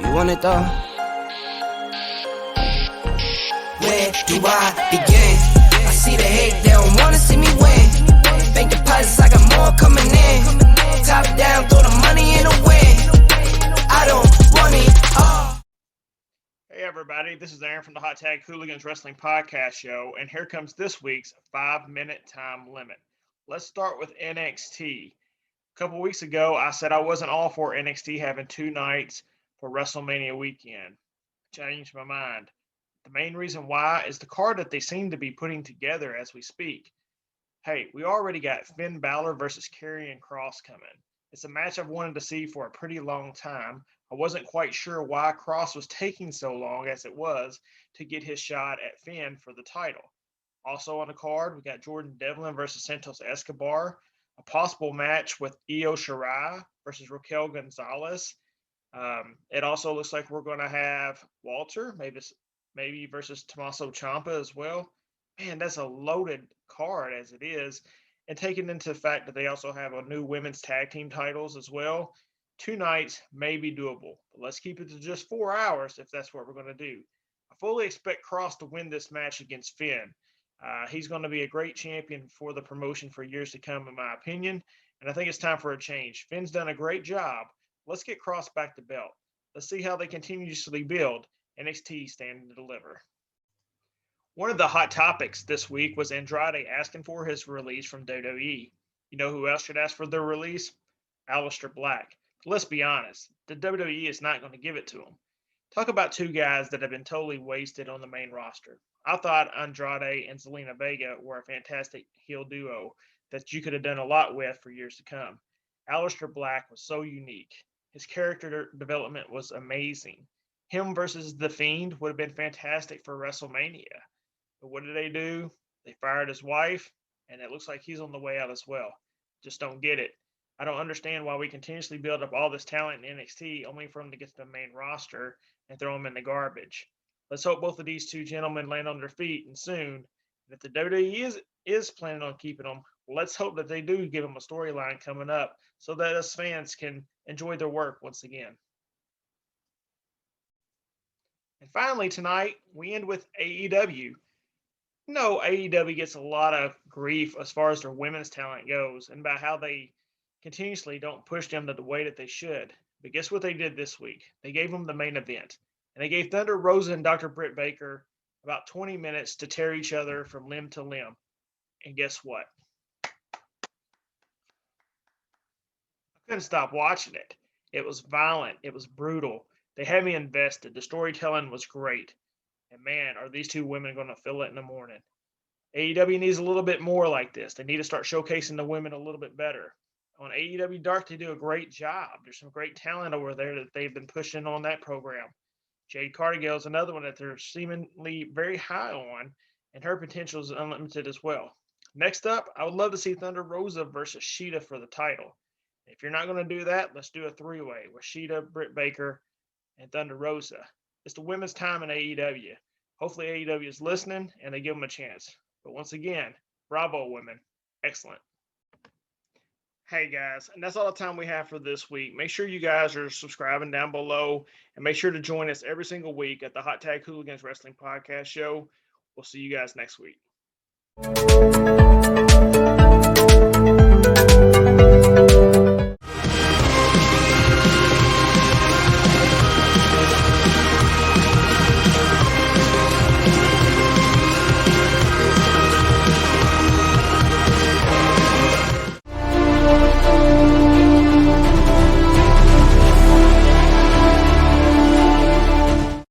You want it though? Where do I begin? I see the hate, they don't wanna see me win. Bank deposits, I got more coming in. Top down, throw the money in the wind. I don't want it all. Hey everybody, this is Ehren from the Hot Tag Hooligans Wrestling Podcast Show, and here comes this week's 5-minute time limit. Let's start with NXT. A couple weeks ago, I said I wasn't all for NXT having 2 nights for WrestleMania weekend. Changed my mind. The main reason why is the card that they seem to be putting together as we speak. Hey, we already got Finn Balor versus Karrion Kross coming. It's a match I've wanted to see for a pretty long time. I wasn't quite sure why Kross was taking so long as it was to get his shot at Finn for the title. Also on the card, we got Jordan Devlin versus Santos Escobar, a possible match with Io Shirai versus Raquel Gonzalez. It also looks like we're going to have Walter, maybe versus Tommaso Ciampa as well. Man, that's a loaded card as it is. And taking into the fact that they also have a new women's tag team titles as well, 2 nights may be doable. But let's keep it to just 4 hours if that's what we're going to do. I fully expect Kross to win this match against Finn. He's going to be a great champion for the promotion for years to come, in my opinion. And I think it's time for a change. Finn's done a great job. Let's get Kross back the belt. Let's see how they continuously build. NXT standing to deliver. One of the hot topics this week was Andrade asking for his release from WWE. You know who else should ask for their release? Aleister Black. But let's be honest, the WWE is not going to give it to him. Talk about 2 guys that have been totally wasted on the main roster. I thought Andrade and Zelina Vega were a fantastic heel duo that you could have done a lot with for years to come. Aleister Black was so unique. His character development was amazing. Him versus The Fiend would have been fantastic for WrestleMania. But what did they do? They fired his wife, and it looks like he's on the way out as well. Just don't get it. I don't understand why we continuously build up all this talent in NXT only for them to get to the main roster and throw them in the garbage. Let's hope both of these 2 gentlemen land on their feet and soon. And if the WWE is planning on keeping them, let's hope that they do give them a storyline coming up so that us fans can enjoy their work once again. And finally tonight, we end with AEW. No, AEW gets a lot of grief as far as their women's talent goes and about how they continuously don't push them to the way that they should. But guess what they did this week? They gave them the main event. And they gave Thunderosa and Dr. Brit Baker about 20 minutes to tear each other from limb to limb. And guess what? I couldn't stop watching it. It was violent. It was brutal. They had me invested. The storytelling was great. And man, are these 2 women going to feel it in the morning. AEW needs a little bit more like this. They need to start showcasing the women a little bit better. On AEW Dark, they do a great job. There's some great talent over there that they've been pushing on that program. Jade Cargill is another one that they're seemingly very high on, and her potential is unlimited as well. Next up, I would love to see Thunder Rosa versus Sheeta for the title. If you're not going to do that, let's do a 3-way with Sheeta, Britt Baker, and Thunder Rosa. It's the women's time in AEW. Hopefully AEW is listening and they give them a chance. But once again, bravo, women. Excellent. Hey guys, and that's all the time we have for this week. Make sure you guys are subscribing down below and make sure to join us every single week at the Hot Tag Hooligans Wrestling Podcast Show. We'll see you guys next week.